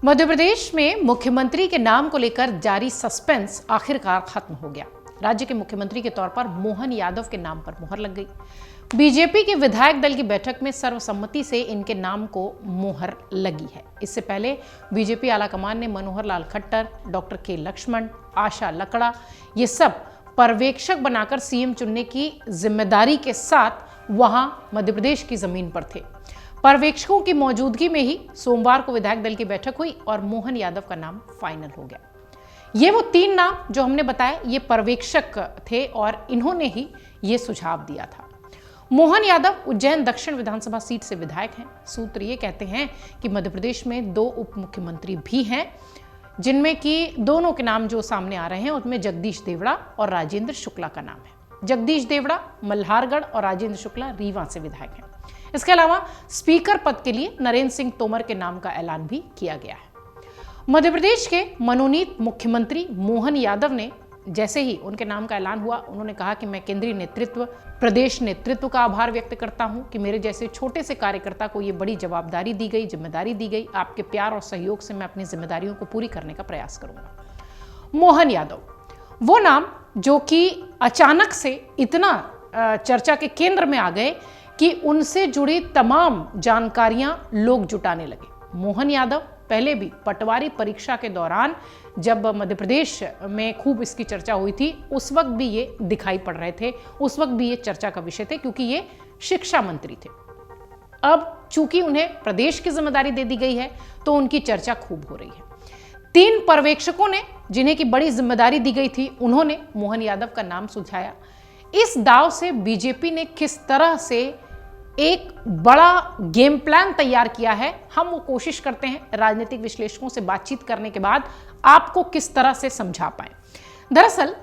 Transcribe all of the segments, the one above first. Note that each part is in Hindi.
मध्य प्रदेश में मुख्यमंत्री के नाम को लेकर जारी सस्पेंस आखिरकार खत्म हो गया। राज्य के मुख्यमंत्री के तौर पर मोहन यादव के नाम पर मुहर लग गई। बीजेपी के विधायक दल की बैठक में सर्वसम्मति से इनके नाम को मुहर लगी है। इससे पहले बीजेपी आलाकमान ने मनोहर लाल खट्टर, डॉक्टर के लक्ष्मण, आशा लकड़ा ये सब पर्यवेक्षक बनाकर सीएम चुनने की जिम्मेदारी के साथ वहां मध्य प्रदेश की जमीन पर थे। पर्यवेक्षकों की मौजूदगी में ही सोमवार को विधायक दल की बैठक हुई और मोहन यादव का नाम फाइनल हो गया। ये वो 3 नाम जो हमने बताया, ये पर्यवेक्षक थे और इन्होंने ही ये सुझाव दिया था। मोहन यादव उज्जैन दक्षिण विधानसभा सीट से विधायक हैं। सूत्र ये कहते हैं कि मध्य प्रदेश में 2 उप मुख्यमंत्री भी हैं, जिनमें कि दोनों के नाम जो सामने आ रहे हैं उसमें जगदीश देवड़ा और राजेंद्र शुक्ला का नाम है। जगदीश देवड़ा मल्हारगढ़ और राजेंद्र शुक्ला रीवा से विधायक हैं। इसके अलावा स्पीकर पद के लिए नरेंद्र सिंह तोमर के नाम का ऐलान भी किया गया है। मध्य प्रदेश के मनोनीत मुख्यमंत्री मोहन यादव ने जैसे ही उनके नाम का ऐलान हुआ, उन्होंने कहा कि मैं केंद्रीय नेतृत्व, प्रदेश नेतृत्व का आभार व्यक्त करता हूं कि मेरे जैसे छोटे से कार्यकर्ता को ये बड़ी जवाबदारी दी गई, जिम्मेदारी दी गई। आपके प्यार और सहयोग से मैं अपनी जिम्मेदारियों को पूरी करने का प्रयास करूंगा। मोहन यादव वो नाम जो कि अचानक से इतना चर्चा के केंद्र में आ गए कि उनसे जुड़ी तमाम जानकारियां लोग जुटाने लगे। मोहन यादव पहले भी पटवारी परीक्षा के दौरान जब मध्य प्रदेश में खूब इसकी चर्चा हुई थी, उस वक्त भी ये दिखाई पड़ रहे थे, उस वक्त भी ये चर्चा का विषय थे, क्योंकि ये शिक्षा मंत्री थे। अब चूंकि उन्हें प्रदेश की जिम्मेदारी दे दी गई है तो उनकी चर्चा खूब हो रही है। 3 पर्यवेक्षकों ने, जिन्हें की बड़ी जिम्मेदारी दी गई थी, उन्होंने मोहन यादव का नाम सुझाया। इस दाव से बीजेपी ने किस तरह से एक बड़ा गेम प्लान तैयार किया है, हम वो कोशिश करते हैं राजनीतिक विश्लेषकों से बातचीत करने के बाद आपको किस तरह से समझा पाए। दरअसल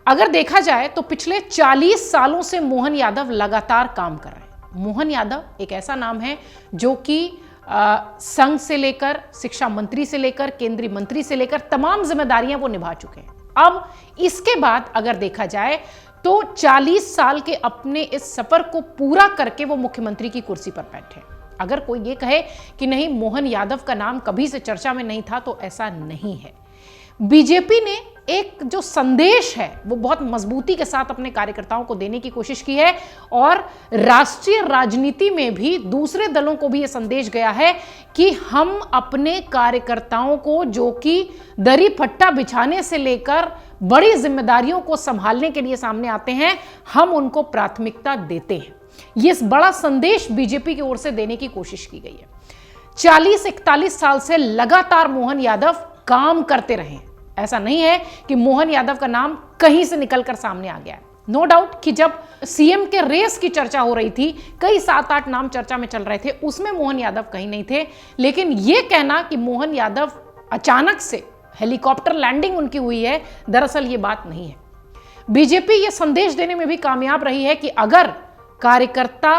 अगर देखा जाए तो पिछले 40 सालों से मोहन यादव लगातार काम कर रहे हैं। मोहन यादव एक ऐसा नाम है जो कि संघ से लेकर, शिक्षा मंत्री से लेकर, केंद्रीय मंत्री से लेकर तमाम जिम्मेदारियां वो निभा चुके हैं। अब इसके बाद अगर देखा जाए तो 40 साल के अपने इस सफर को पूरा करके वो मुख्यमंत्री की कुर्सी पर बैठे। अगर कोई ये कहे कि नहीं मोहन यादव का नाम कभी से चर्चा में नहीं था, तो ऐसा नहीं है। बीजेपी ने एक जो संदेश है वो बहुत मजबूती के साथ अपने कार्यकर्ताओं को देने की कोशिश की है और राष्ट्रीय राजनीति में भी दूसरे दलों को भी ये संदेश गया है कि हम अपने कार्यकर्ताओं को, जो कि दरी फट्टा बिछाने से लेकर बड़ी जिम्मेदारियों को संभालने के लिए सामने आते हैं, हम उनको प्राथमिकता देते हैं। ये इस बड़ा संदेश बीजेपी की ओर से देने की कोशिश की गई है। 40-41 साल से लगातार मोहन यादव काम करते रहे। ऐसा नहीं है कि मोहन यादव का नाम कहीं से निकलकर सामने आ गया है। नो डाउट कि जब सीएम के रेस की चर्चा हो रही थी, कई 7-8 नाम चर्चा में चल रहे थे, उसमें मोहन यादव कहीं नहीं थे। लेकिन यह कहना कि मोहन यादव अचानक से हेलीकॉप्टर लैंडिंग उनकी हुई है, दरअसल ये बात नहीं है। बीजेपी ये संदेश देने में भी कामयाब रही है कि अगर कार्यकर्ता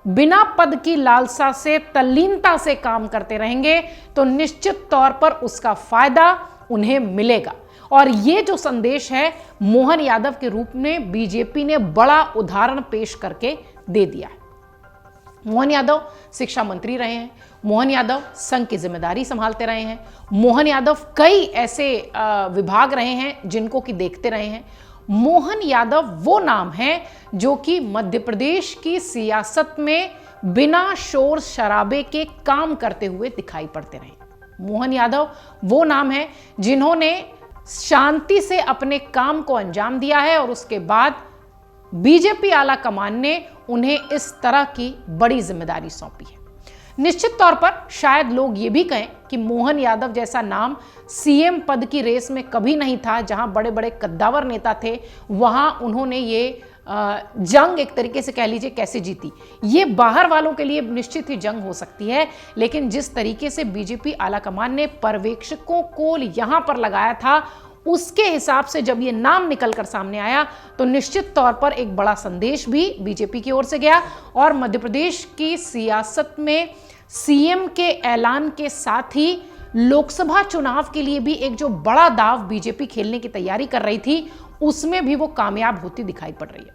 बिना पद की लालसा से, तल्लीनता से काम करते रहेंगे तो निश्चित तौर पर उसका फायदा उन्हें मिलेगा। और ये जो संदेश है मोहन यादव के रूप में बीजेपी ने बड़ा उदाहरण पेश करके दे दिया है। मोहन यादव शिक्षा मंत्री रहे हैं, मोहन यादव संघ की जिम्मेदारी संभालते रहे हैं, मोहन यादव कई ऐसे विभाग रहे हैं जिनको कि देखते रहे हैं। मोहन यादव वो नाम है जो कि मध्य प्रदेश की सियासत में बिना शोर शराबे के काम करते हुए दिखाई पड़ते रहे। मोहन यादव वो नाम है जिन्होंने शांति से अपने काम को अंजाम दिया है और उसके बाद बीजेपी आला कमान ने उन्हें इस तरह की बड़ी जिम्मेदारी सौंपी है। निश्चित तौर पर शायद लोग ये भी कहें कि मोहन यादव जैसा नाम सीएम पद की रेस में कभी नहीं था। जहां बड़े बड़े कद्दावर नेता थे, वहां उन्होंने ये जंग एक तरीके से कह लीजिए कैसे जीती, ये बाहर वालों के लिए निश्चित ही जंग हो सकती है। लेकिन जिस तरीके से बीजेपी आलाकमान ने पर्यवेक्षकों को यहां पर लगाया था, उसके हिसाब से जब ये नाम निकलकर सामने आया तो निश्चित तौर पर एक बड़ा संदेश भी बीजेपी की ओर से गया और मध्य प्रदेश की सियासत में सीएम के ऐलान के साथ ही लोकसभा चुनाव के लिए भी एक जो बड़ा दाव बीजेपी खेलने की तैयारी कर रही थी, उसमें भी वो कामयाब होती दिखाई पड़ रही है।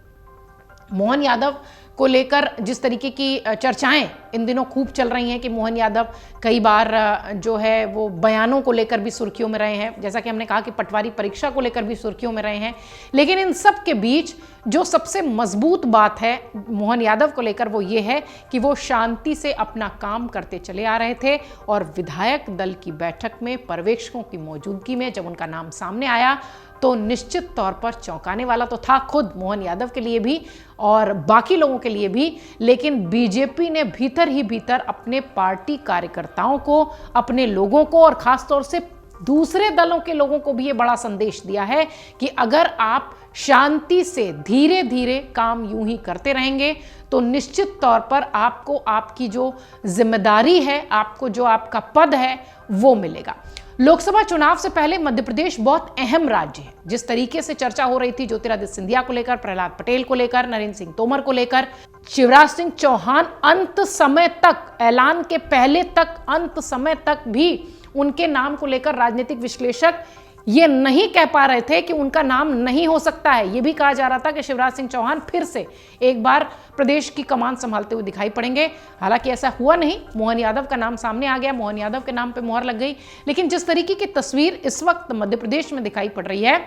मोहन यादव को लेकर जिस तरीके की चर्चाएं इन दिनों खूब चल रही हैं कि मोहन यादव कई बार जो है वो बयानों को लेकर भी सुर्खियों में रहे हैं, जैसा कि हमने कहा कि पटवारी परीक्षा को लेकर भी सुर्खियों में रहे हैं। लेकिन इन सब के बीच जो सबसे मजबूत बात है मोहन यादव को लेकर वो ये है कि वो शांति से अपना काम करते चले आ रहे थे और विधायक दल की बैठक में पर्यवेक्षकों की मौजूदगी में जब उनका नाम सामने आया तो निश्चित तौर पर चौंकाने वाला तो था खुद मोहन यादव के लिए भी और बाकी लोगों के लिए भी, लेकिन बीजेपी ने भीतर ही भीतर अपने पार्टी कार्यकर्ताओं को, अपने लोगों को और खासतौर से दूसरे दलों के लोगों को भी ये बड़ा संदेश दिया है कि अगर आप शांति से धीरे धीरे काम यूं ही करते रहेंगे तो निश्चित तौर पर आपको आपकी जो जिम्मेदारी है, आपको जो आपका पद है वो मिलेगा। लोकसभा चुनाव से पहले मध्य प्रदेश बहुत अहम राज्य है। जिस तरीके से चर्चा हो रही थी ज्योतिरादित्य सिंधिया को लेकर, प्रहलाद पटेल को लेकर, नरेंद्र सिंह तोमर को लेकर, शिवराज सिंह चौहान अंत समय तक, ऐलान के पहले तक, अंत समय तक भी उनके नाम को लेकर राजनीतिक विश्लेषक ये नहीं कह पा रहे थे कि उनका नाम नहीं हो सकता है। ये भी कहा जा रहा था कि शिवराज सिंह चौहान फिर से एक बार प्रदेश की कमान संभालते हुए दिखाई पड़ेंगे। हालांकि ऐसा हुआ नहीं, मोहन यादव का नाम सामने आ गया, मोहन यादव के नाम पे मोहर लग गई। लेकिन जिस तरीके की तस्वीर इस वक्त मध्य प्रदेश में दिखाई पड़ रही है,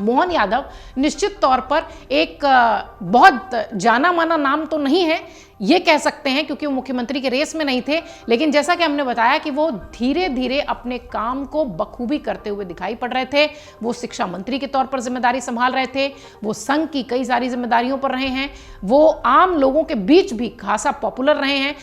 मोहन यादव निश्चित तौर पर एक बहुत जाना माना नाम तो नहीं है ये कह सकते हैं क्योंकि वो मुख्यमंत्री के रेस में नहीं थे, लेकिन जैसा कि हमने बताया कि वो धीरे धीरे अपने काम को बखूबी करते हुए दिखाई पड़ रहे थे। वो शिक्षा मंत्री के तौर पर जिम्मेदारी संभाल रहे थे, वो संघ की कई सारी जिम्मेदारियों पर रहे हैं, वो आम लोगों के बीच भी खासा पॉपुलर रहे हैं।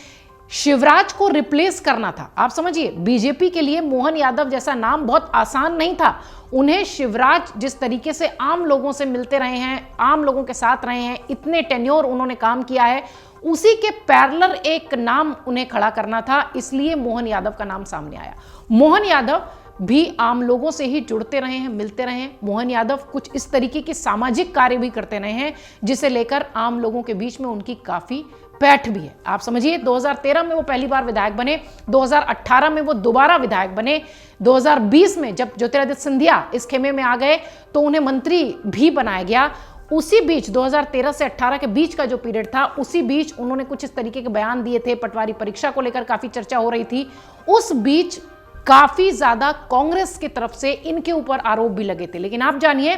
शिवराज को रिप्लेस करना था, आप समझिए, बीजेपी के लिए मोहन यादव जैसा नाम बहुत आसान नहीं था। उन्हें शिवराज जिस तरीके से आम लोगों से मिलते रहे हैं, आम लोगों के साथ रहे हैं, इतने टेन्योर उन्होंने काम किया है, उसी के पैरेलल एक नाम उन्हें खड़ा करना था, इसलिए मोहन यादव का नाम सामने आया। मोहन यादव भी आम लोगों से ही जुड़ते रहे हैं, मिलते रहे हैं। मोहन यादव कुछ इस तरीके के सामाजिक कार्य भी करते रहे हैं जिसे लेकर आम लोगों के बीच में उनकी काफी पैठ भी है। आप समझिए 2013 में वो पहली बार विधायक बने, 2018 में वो दोबारा विधायक बने, 2020 में जब ज्योतिरादित्य सिंधिया इस खेमे में आ गए तो उन्हें मंत्री भी बनाया गया। उसी बीच 2013 से 18 के बीच का जो पीरियड था, उसी बीच उन्होंने कुछ इस तरीके के बयान दिए थे, पटवारी परीक्षा को लेकर काफी चर्चा हो रही थी। उस बीच काफी ज्यादा कांग्रेस की तरफ से इनके ऊपर आरोप भी लगे थे, लेकिन आप जानिए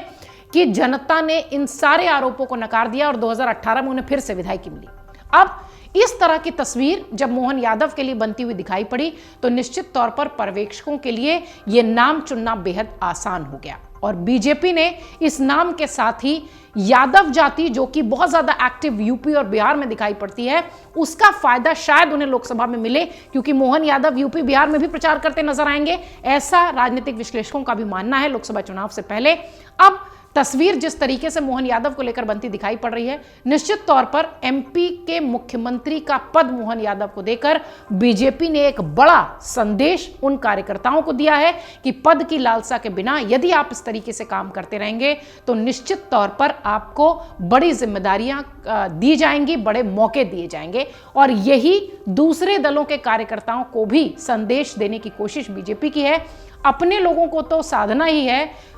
कि जनता ने इन सारे आरोपों को नकार दिया और 2018 में उन्हें फिर से विधायकी मिली। अब इस तरह की तस्वीर जब मोहन यादव के लिए बनती हुई दिखाई पड़ी तो निश्चित तौर पर पर्यवेक्षकों के लिए यह नाम चुनना बेहद आसान हो गया और बीजेपी ने इस नाम के साथ ही यादव जाति, जो कि बहुत ज्यादा एक्टिव यूपी और बिहार में दिखाई पड़ती है, उसका फायदा शायद उन्हें लोकसभा में मिले, क्योंकि मोहन यादव यूपी बिहार में भी प्रचार करते नजर आएंगे, ऐसा राजनीतिक विश्लेषकों का भी मानना है लोकसभा चुनाव से पहले। अब तस्वीर जिस तरीके से मोहन यादव को लेकर बनती दिखाई पड़ रही है, निश्चित तौर पर एमपी के मुख्यमंत्री का पद मोहन यादव को देकर बीजेपी ने एक बड़ा संदेश उन कार्यकर्ताओं को दिया है कि पद की लालसा के बिना यदि आप इस तरीके से काम करते रहेंगे तो निश्चित तौर पर आपको बड़ी जिम्मेदारियां दी जाएंगी, बड़े मौके दिए जाएंगे। और यही दूसरे दलों के कार्यकर्ताओं को भी संदेश देने की कोशिश बीजेपी की है। अपने लोगों को तो साधना ही है,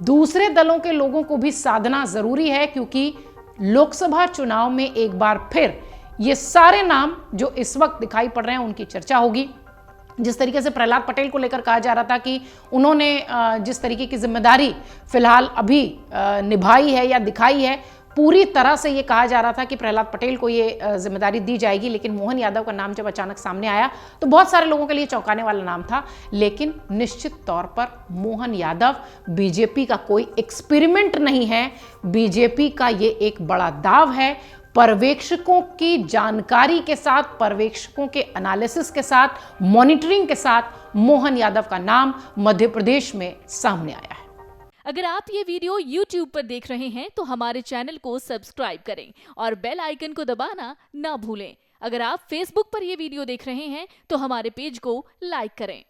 दूसरे दलों के लोगों को भी साधना जरूरी है, क्योंकि लोकसभा चुनाव में एक बार फिर ये सारे नाम जो इस वक्त दिखाई पड़ रहे हैं उनकी चर्चा होगी। जिस तरीके से प्रहलाद पटेल को लेकर कहा जा रहा था कि उन्होंने जिस तरीके की जिम्मेदारी फिलहाल अभी निभाई है या दिखाई है, पूरी तरह से ये कहा जा रहा था कि प्रहलाद पटेल को ये जिम्मेदारी दी जाएगी, लेकिन मोहन यादव का नाम जब अचानक सामने आया तो बहुत सारे लोगों के लिए चौंकाने वाला नाम था। लेकिन निश्चित तौर पर मोहन यादव बीजेपी का कोई एक्सपेरिमेंट नहीं है, बीजेपी का ये एक बड़ा दाव है। पर्यवेक्षकों की जानकारी के साथ, पर्यवेक्षकों के एनालिसिस के साथ, मॉनिटरिंग के साथ मोहन यादव का नाम मध्य प्रदेश में सामने आया है। अगर आप ये वीडियो YouTube पर देख रहे हैं तो हमारे चैनल को सब्सक्राइब करें और बेल आइकन को दबाना ना भूलें। अगर आप Facebook पर ये वीडियो देख रहे हैं तो हमारे पेज को लाइक करें।